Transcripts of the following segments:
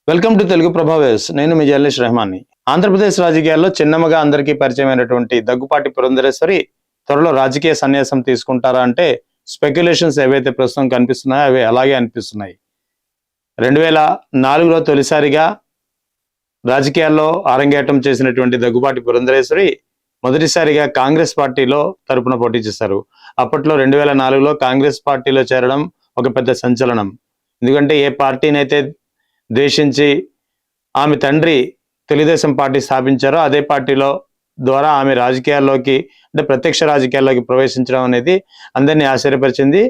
Welcome to Telugu ప్రభావేస్. నేను మీ journalist రెహమాన్ని. Andhra Pradesh రాజకీయాల్లో చిన్నమ్మగా అందరికీ పరిచయమైనటువంటి దగ్గుపాటి పురంధరేశ్వరి త్వరలో రాజకీయ సన్యాసం తీసుకుంటారా అంటే స్పెక్యులేషన్స్ ఏవైతే ప్రస్తుతం కనిపిస్తున్నాయో అవి అలాగే అనిపిస్తున్నాయి. 2004లో తొలిసారిగా రాజకీయాల్లో అరంగేటం చేసినటువంటి దగ్గుపాటి పురంధరేశ్వరి మొదటిసారిగా కాంగ్రెస్ పార్టీలో తరపున పోటీ చేశారు. అప్పట్లో 2004లో కాంగ్రెస్ పార్టీలో చేరడం ఒక పెద్ద సంచలనం. ఎందుకంటే ఏ పార్టీనైతే ద్వేషించి ఆమె తండ్రి తెలుగుదేశం పార్టీ స్థాపించారో అదే పార్టీలో ద్వారా ఆమె రాజకీయాల్లోకి అంటే ప్రత్యక్ష రాజకీయాల్లోకి ప్రవేశించడం అనేది అందరినీ ఆశ్చర్యపరిచింది.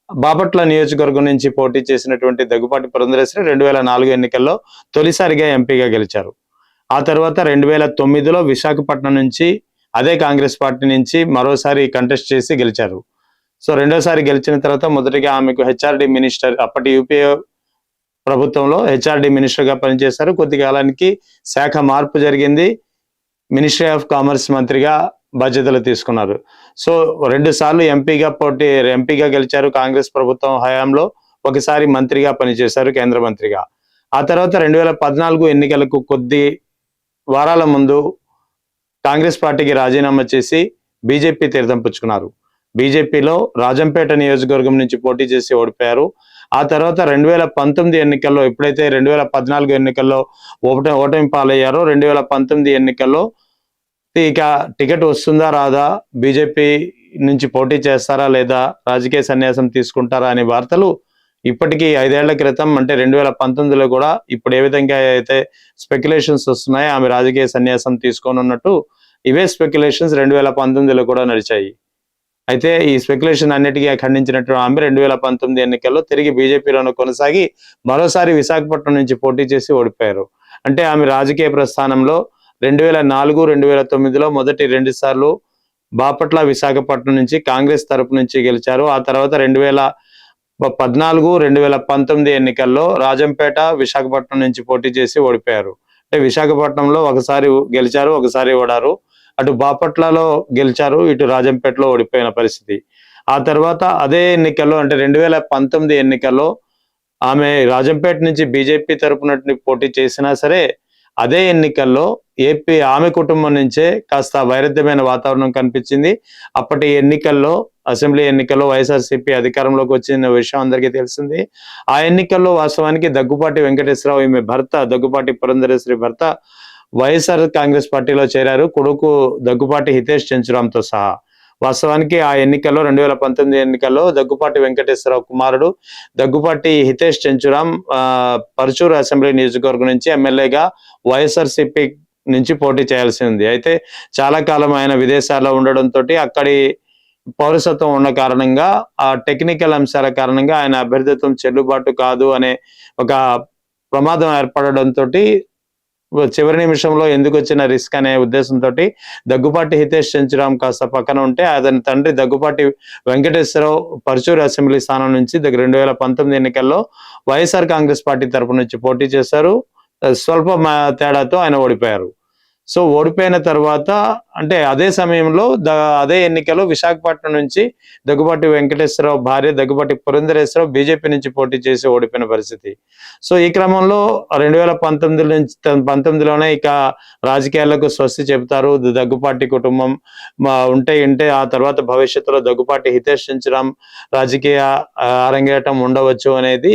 బాపట్ల నియోజకవర్గం నుంచి పోటీ చేసినటువంటి దగ్గుపాటి పురంధరేశ్వరి 2004 ఎన్నికల్లో తొలిసారిగా ఎంపీగా గెలిచారు. ఆ తర్వాత 2009లో విశాఖపట్నం నుంచి అదే కాంగ్రెస్ పార్టీ నుంచి మరోసారి కంటెస్ట్ చేసి గెలిచారు. సో రెండోసారి గెలిచిన తర్వాత మొదటిగా ఆమెకు హెచ్ఆర్డి మినిస్టర్, అప్పటి యూపీఏ ప్రభుత్వంలో హెచ్ఆర్డి మినిస్టర్గా పనిచేశారు. కొద్ది కాలానికి శాఖ మార్పు జరిగింది. మినిస్ట్రీ ఆఫ్ కామర్స్ మంత్రిగా బాధ్యతలు తీసుకున్నారు. సో 2 సార్లు ఎంపీగా గెలిచారు కాంగ్రెస్ ప్రభుత్వం హయాంలో. ఒకసారి మంత్రిగా పనిచేశారు, కేంద్ర మంత్రిగా. ఆ తర్వాత 2014 ఎన్నికలకు కొద్ది వారాల ముందు కాంగ్రెస్ పార్టీకి రాజీనామా చేసి బీజేపీ తీర్థం పుచ్చుకున్నారు. బీజేపీలో రాజంపేట నియోజకవర్గం నుంచి పోటీ చేసి ఓడిపోయారు. ఆ తర్వాత 2019 ఎన్నికల్లో, ఎప్పుడైతే 2014 ఎన్నికల్లో ఓటమి పాలయ్యారో 2019 ఎన్నికల్లో ఇక టికెట్ వస్తుందా రాదా, బీజేపీ నుంచి పోటీ చేస్తారా లేదా, రాజకీయ సన్యాసం తీసుకుంటారా అనే వార్తలు ఇప్పటికీ 5 ఏళ్ల క్రితం అంటే 2019లో కూడా ఇప్పుడు ఏ విధంగా అయితే స్పెక్యులేషన్స్ వస్తున్నాయో ఆమె రాజకీయ సన్యాసం తీసుకోనున్నట్టు ఇవే స్పెక్యులేషన్స్ 2019లో కూడా నడిచాయి. అయితే ఈ స్పెక్యులేషన్ అన్నిటికీ ఖండించినట్టు ఆమె 2019 ఎన్నికల్లో తిరిగి బీజేపీలోనే కొనసాగి మరోసారి విశాఖపట్నం నుంచి పోటీ చేసి ఓడిపోయారు. అంటే ఆమె రాజకీయ ప్రస్థానంలో 2004, 2009లో మొదటి 2 సార్లు బాపట్ల, విశాఖపట్నం నుంచి కాంగ్రెస్ తరపు నుంచి గెలిచారు. ఆ తర్వాత 2014, 2019 ఎన్నికల్లో రాజంపేట, విశాఖపట్నం నుంచి పోటీ చేసి ఓడిపోయారు. అంటే విశాఖపట్నంలో ఒకసారి గెలిచారు, ఒకసారి ఓడారు. అటు బాపట్లలో గెలిచారు, ఇటు రాజంపేటలో ఓడిపోయిన పరిస్థితి. ఆ తర్వాత అదే ఎన్నికల్లో అంటే 2019 ఎన్నికల్లో ఆమె రాజంపేట నుంచి బీజేపీ తరపున పోటీ చేసినా సరే అదే ఎన్నికల్లో ఆమె కుటుంబం నుంచే కాస్త వైరుధ్యమైన వాతావరణం కనిపించింది. అప్పటి ఎన్నికల్లో, అసెంబ్లీ ఎన్నికల్లో వైఎస్ఆర్సీపీ అధికారంలోకి వచ్చిన విషయం అందరికీ తెలిసింది. ఆ ఎన్నికల్లో వాస్తవానికి దగ్గుపాటి వెంకటేశ్వరరావు, ఈమె భర్త దగ్గుపాటి పురంధరేశ్వరి భర్త వైఎస్ఆర్ కాంగ్రెస్ పార్టీలో చేరారు, కొడుకు దగ్గుపాటి హితేష్ చెంచురాంతో సహా. వాస్తవానికి ఆ ఎన్నికల్లో 2019 ఎన్నికల్లో దగ్గుపాటి వెంకటేశ్వరరావు కుమారుడు దగ్గుపాటి హితేష్ చెంచురాం పరుచూరు అసెంబ్లీ నియోజకవర్గం నుంచి ఎమ్మెల్యేగా వైఎస్ఆర్సీపీ నుంచి పోటీ చేయాల్సి ఉంది. అయితే చాలా కాలం ఆయన విదేశాల్లో ఉండడంతో అక్కడి పౌరసత్వం ఉన్న కారణంగా, ఆ టెక్నికల్ అంశాల కారణంగా ఆయన అభ్యర్థిత్వం చెల్లుబాటు కాదు అనే ఒక ప్రమాదం ఏర్పడడంతో చివరి నిమిషంలో ఎందుకు వచ్చిన రిస్క్ అనే ఉద్దేశంతో దగ్గుపాటి హితేష్ చెంచురాం కాస్త పక్కన ఉంటే అతని తండ్రి దగ్గుపాటి వెంకటేశ్వరరావు పరుచూరు అసెంబ్లీ స్థానం నుంచి 2019 ఎన్నికల్లో వైఎస్ఆర్ కాంగ్రెస్ పార్టీ తరపు నుంచి పోటీ చేశారు. స్వల్ప తేడాతో ఆయన ఓడిపోయారు. సో ఓడిపోయిన తర్వాత అంటే అదే సమయంలో అదే ఎన్నికలో విశాఖపట్నం నుంచి దగ్గుపాటి వెంకటేశ్వరరావు భార్య దగ్గుపాటి పురంధరేశ్వరరావు బీజేపీ నుంచి పోటీ చేసి ఓడిపోయిన పరిస్థితి. సో ఈ క్రమంలో 2019లోనే ఇక రాజకీయాలకు స్వస్తి చెబుతారు దగ్గుపాటి కుటుంబం ఉంటే ఆ తర్వాత భవిష్యత్తులో దగ్గుపాటి హితేష్ చెంచురాం రాజకీయ అరంగేటం ఉండవచ్చు అనేది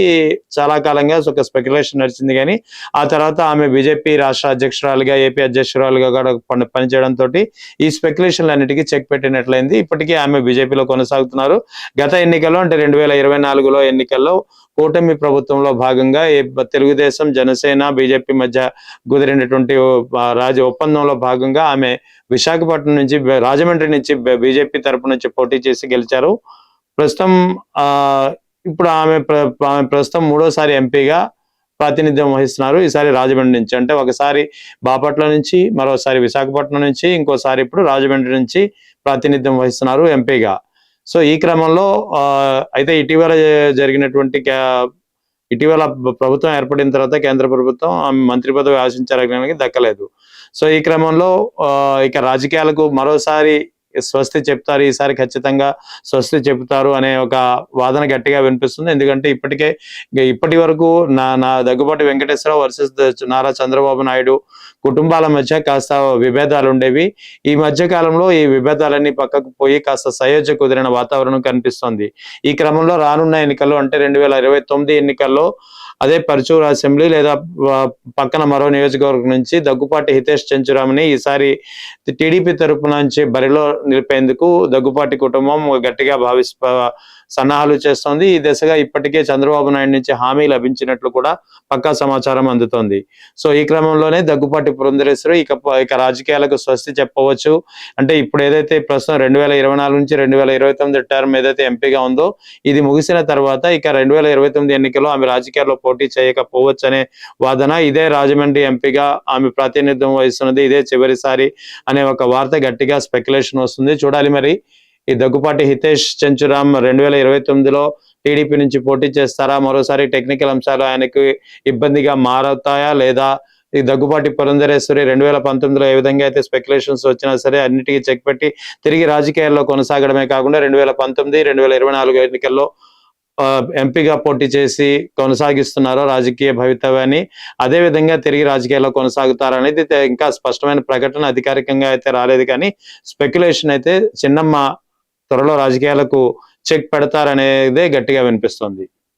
చాలా కాలంగా ఒక స్పెక్యులేషన్ నడిచింది. కానీ ఆ తర్వాత ఆమె బీజేపీ రాష్ట్ర అధ్యక్షురాలుగా, ఏపీ అధ్యక్షురాలుగా కూడా పనిచేయడంతో ఈ స్పెక్యులేషన్లు అన్నిటికీ చెక్ పెట్టినట్లయింది. ఇప్పటికీ ఆమె బీజేపీలో కొనసాగుతున్నారు. గత ఎన్నికల్లో అంటే 2024లో ఎన్నికల్లో కూటమి ప్రభుత్వంలో భాగంగా తెలుగుదేశం, జనసేన, బీజేపీ మధ్య కుదిరినటువంటి ఒప్పందంలో భాగంగా ఆమె విశాఖపట్నం నుంచి, రాజమండ్రి నుంచి బీజేపీ తరపు నుంచి పోటీ చేసి గెలిచారు. ప్రస్తుతం ఇప్పుడు ఆమె ప్రస్తుతం 3వసారి ఎంపీగా ప్రాతినిధ్యం వహిస్తున్నారు. ఈసారి రాజమండ్రి నుంచి, అంటే ఒకసారి బాపట్ల నుంచి, మరోసారి విశాఖపట్నం నుంచి, ఇంకోసారి ఇప్పుడు రాజమండ్రి నుంచి ప్రాతినిధ్యం వహిస్తున్నారు ఎంపీగా. సో ఈ క్రమంలో అయితే ఇటీవల ప్రభుత్వం ఏర్పడిన తర్వాత కేంద్ర ప్రభుత్వం ఆమె మంత్రి పదవి ఆశించారని దక్కలేదు. సో ఈ క్రమంలో ఇక రాజకీయాలకు మరోసారి స్వస్తి చెప్తారు, ఈసారి ఖచ్చితంగా స్వస్తి చెబుతారు అనే ఒక వాదన గట్టిగా వినిపిస్తుంది. ఎందుకంటే ఇప్పటి వరకు నా దగ్గుబాటి వెంకటేశ్వరరావు వర్సెస్ నారా చంద్రబాబు నాయుడు కుటుంబాల మధ్య కాస్త విభేదాలు ఉండేవి. ఈ మధ్య కాలంలో ఈ విభేదాలన్నీ పక్కకు పోయి కాస్త సయోధ్య కుదిరిన వాతావరణం కనిపిస్తోంది. ఈ క్రమంలో రానున్న ఎన్నికల్లో అంటే 2029 ఎన్నికల్లో అదే పరుచూరు అసెంబ్లీ లేదా పక్కన మరో నియోజకవర్గం నుంచి దగ్గుపాటి హితేష్ చెంచురామ్ని ఈసారి టీడీపీ తరపు నుంచి బరిలో నిలిపేందుకు దగ్గుపాటి కుటుంబం గట్టిగా సన్నాహాలు చేస్తోంది. ఈ దిశగా ఇప్పటికే చంద్రబాబు నాయుడు నుంచి హామీ లభించినట్లు కూడా పక్కా సమాచారం అందుతోంది. సో ఈ క్రమంలోనే దగ్గుపాటి పురంధరేశ్వరి ఇక రాజకీయాలకు స్వస్తి చెప్పవచ్చు. అంటే ఇప్పుడు ఏదైతే ప్రస్తుతం 2024 నుంచి 2029 టర్మ్ ఏదైతే ఎంపీగా ఉందో ఇది ముగిసిన తర్వాత ఇక 2029 ఎన్నికల్లో ఆమె రాజకీయాల్లో పోటీ చేయకపోవచ్చు అనే వాదన. ఇదే రాజమండ్రి ఎంపీగా ఆమె ప్రాతినిధ్యం వహిస్తున్నది, ఇదే చివరిసారి అనే ఒక వార్త గట్టిగా స్పెక్యులేషన్ వస్తుంది. చూడాలి మరి ఈ దగ్గుపాటి హితేష్ చెంచురామ్ 2029లో టీడీపీ నుంచి పోటీ చేస్తారా, మరోసారి టెక్నికల్ అంశాలు ఆయనకు ఇబ్బందిగా మారతాయా, లేదా ఈ దగ్గుపాటి పురంధరేశ్వరి 2019లో ఏ విధంగా అయితే స్పెక్యులేషన్స్ వచ్చినా సరే అన్నిటికీ చెక్ పెట్టి తిరిగి రాజకీయాల్లో కొనసాగడమే కాకుండా 2019, 2024 ఎన్నికల్లో ఎంపీగా పోటీ చేసి కొనసాగిస్తున్నారో రాజకీయ భవితవ్యాన్ని, అదే విధంగా తిరిగి రాజకీయాల్లో కొనసాగుతారనేది ఇంకా స్పష్టమైన ప్రకటన అధికారికంగా అయితే రాలేదు. కానీ స్పెక్యులేషన్ అయితే చిన్నమ్మ త్వరలో రాజకీయాలకు చెక్ పెడతారనేదే గట్టిగా వినిపిస్తుంది.